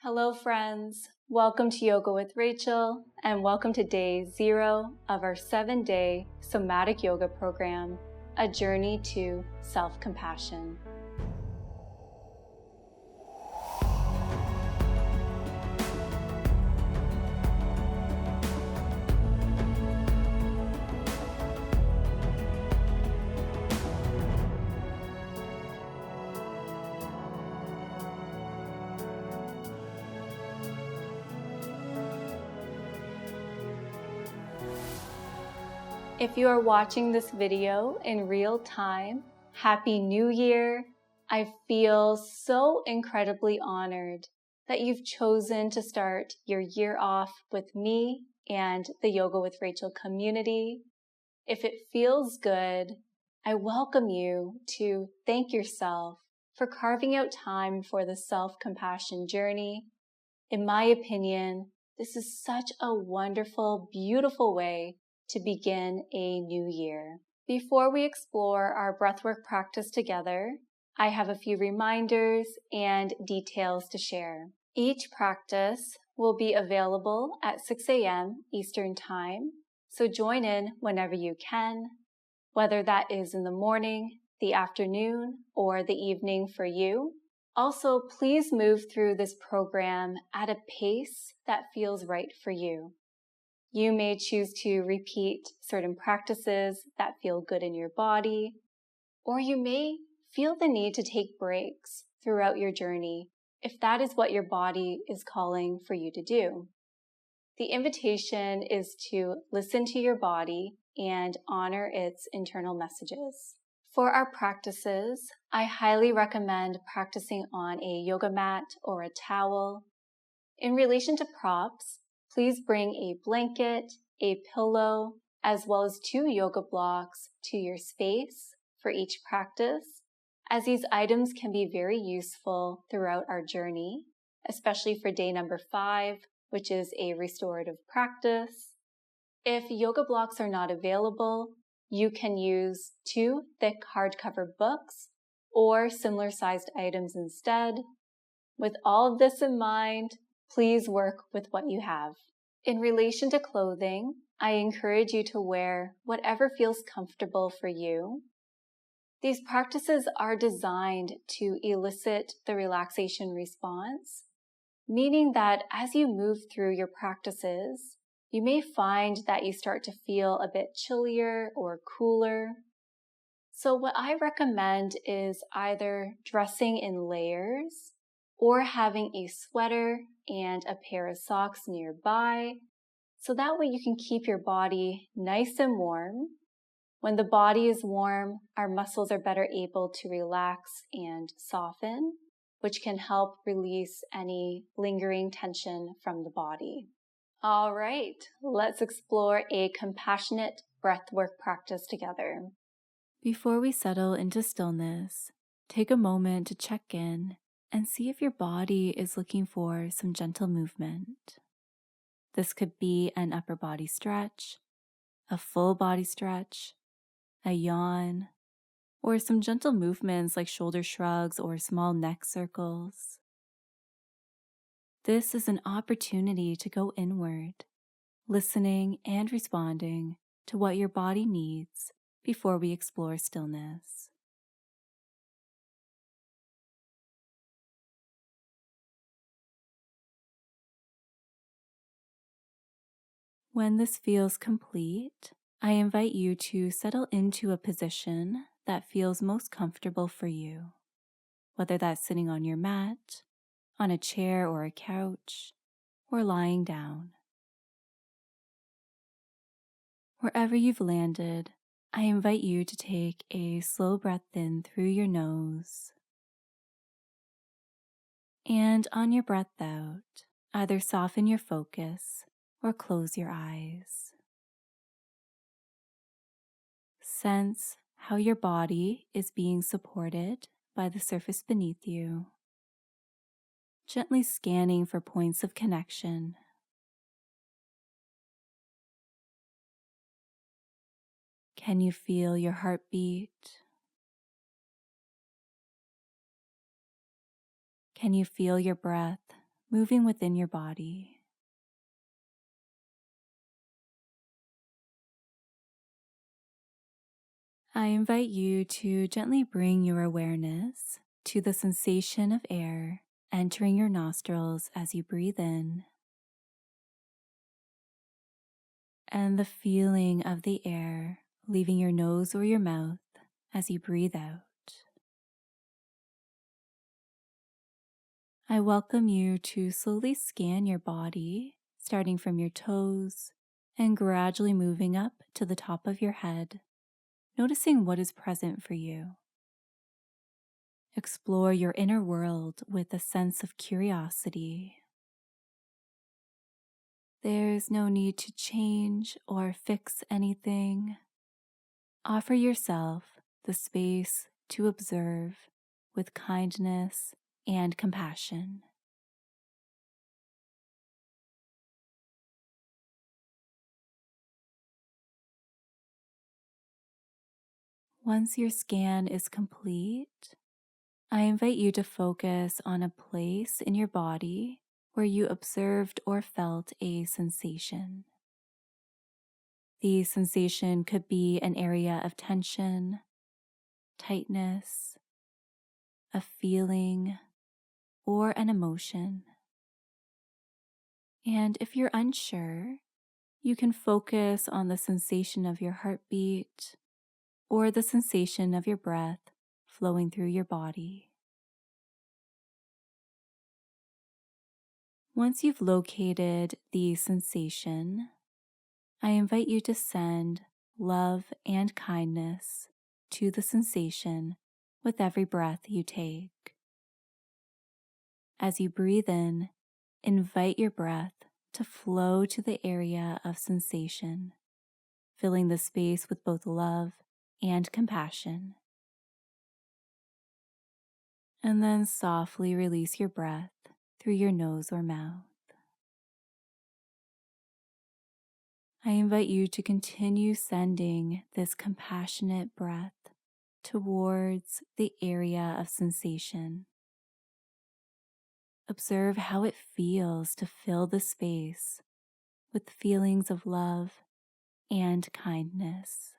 Hello friends, welcome to Yoga with Rachel and welcome to day 0 of our 7-day Somatic Yoga program, A Journey to Self-Compassion. If you are watching this video in real time, Happy New Year! I feel so incredibly honored that you've chosen to start your year off with me and the Yoga with Rachel community. If it feels good, I welcome you to thank yourself for carving out time for the self-compassion journey. In my opinion, this is such a wonderful, beautiful way to begin a new year. Before we explore our breathwork practice together, I have a few reminders and details to share. Each practice will be available at 6 a.m. Eastern Time, so join in whenever you can, whether that is in the morning, the afternoon, or the evening for you. Also, please move through this program at a pace that feels right for you. You may choose to repeat certain practices that feel good in your body, or you may feel the need to take breaks throughout your journey if that is what your body is calling for you to do. The invitation is to listen to your body and honor its internal messages. For our practices, I highly recommend practicing on a yoga mat or a towel. In relation to props, please bring a blanket, a pillow, as well as 2 yoga blocks to your space for each practice, as these items can be very useful throughout our journey, especially for day number 5, which is a restorative practice. If yoga blocks are not available, you can use 2 thick hardcover books or similar sized items instead. With all of this in mind, please work with what you have. In relation to clothing, I encourage you to wear whatever feels comfortable for you. These practices are designed to elicit the relaxation response, meaning that as you move through your practices, you may find that you start to feel a bit chillier or cooler. So what I recommend is either dressing in layers or having a sweater and a pair of socks nearby, so that way you can keep your body nice and warm. When the body is warm, our muscles are better able to relax and soften, which can help release any lingering tension from the body. All right, let's explore a compassionate breathwork practice together. Before we settle into stillness, take a moment to check in and see if your body is looking for some gentle movement. This could be an upper body stretch, a full body stretch, a yawn, or some gentle movements like shoulder shrugs or small neck circles. This is an opportunity to go inward, listening and responding to what your body needs before we explore stillness. When this feels complete, I invite you to settle into a position that feels most comfortable for you, whether that's sitting on your mat, on a chair or a couch, or lying down. Wherever you've landed, I invite you to take a slow breath in through your nose, and on your breath out, either soften your focus or close your eyes. Sense how your body is being supported by the surface beneath you, gently scanning for points of connection. Can you feel your heartbeat? Can you feel your breath moving within your body. I invite you to gently bring your awareness to the sensation of air entering your nostrils as you breathe in, and the feeling of the air leaving your nose or your mouth as you breathe out. I welcome you to slowly scan your body, starting from your toes and gradually moving up to the top of your head, noticing what is present for you. Explore your inner world with a sense of curiosity. There's no need to change or fix anything. Offer yourself the space to observe with kindness and compassion. Once your scan is complete, I invite you to focus on a place in your body where you observed or felt a sensation. The sensation could be an area of tension, tightness, a feeling, or an emotion. And if you're unsure, you can focus on the sensation of your heartbeat or the sensation of your breath flowing through your body. Once you've located the sensation, I invite you to send love and kindness to the sensation with every breath you take. As you breathe in, invite your breath to flow to the area of sensation, filling the space with both love and compassion. And then softly release your breath through your nose or mouth. I invite you to continue sending this compassionate breath towards the area of sensation. Observe how it feels to fill the space with feelings of love and kindness.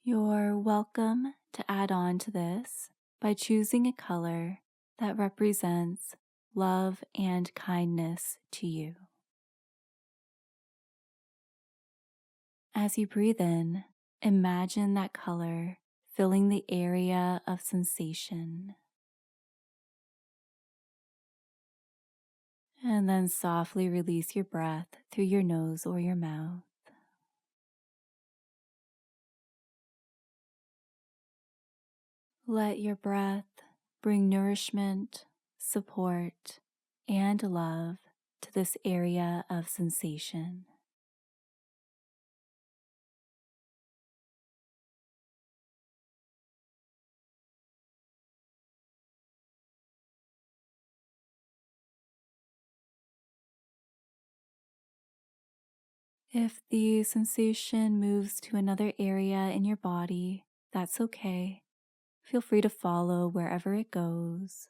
You're welcome to add on to this by choosing a color that represents love and kindness to you. As you breathe in, imagine that color filling the area of sensation. And then softly release your breath through your nose or your mouth. Let your breath bring nourishment, support, and love to this area of sensation. If the sensation moves to another area in your body, that's okay. Feel free to follow wherever it goes.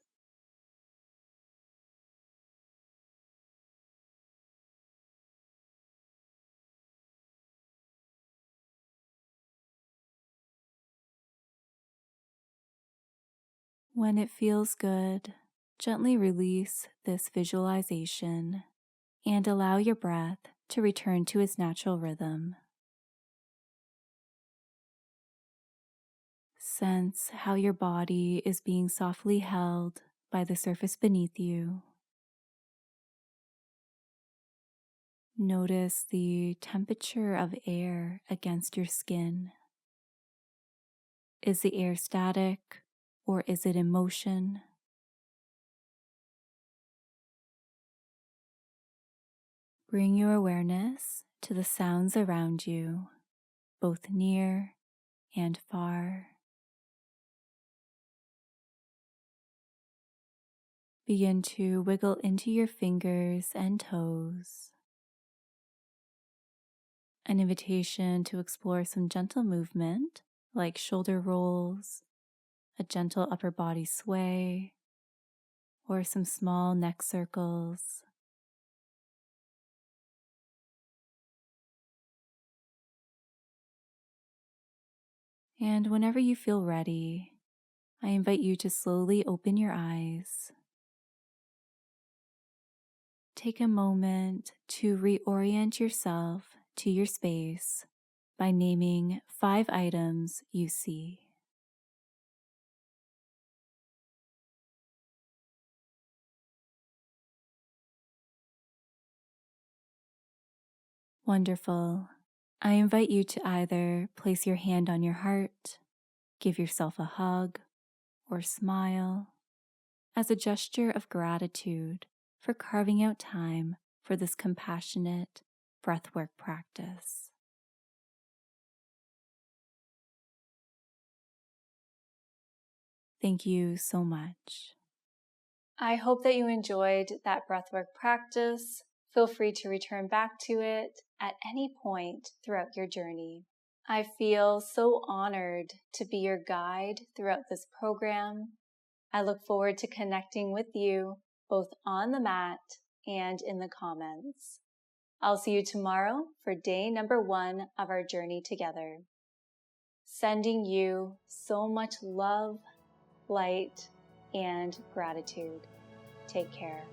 When it feels good, gently release this visualization and allow your breath to return to its natural rhythm. Sense how your body is being softly held by the surface beneath you. Notice the temperature of air against your skin. Is the air static or is it in motion? Bring your awareness to the sounds around you, both near and far. Begin to wiggle into your fingers and toes. an invitation to explore some gentle movement like shoulder rolls, a gentle upper body sway, or some small neck circles. And whenever you feel ready, I invite you to slowly open your eyes. Take a moment to reorient yourself to your space by naming 5 items you see. Wonderful. I invite you to either place your hand on your heart, give yourself a hug, or smile as a gesture of gratitude for carving out time for this compassionate breathwork practice. Thank you so much. I hope that you enjoyed that breathwork practice. Feel free to return back to it at any point throughout your journey. I feel so honored to be your guide throughout this program. I look forward to connecting with you both on the mat and in the comments. I'll see you tomorrow for day number 1 of our journey together. Sending you so much love, light, and gratitude. Take care.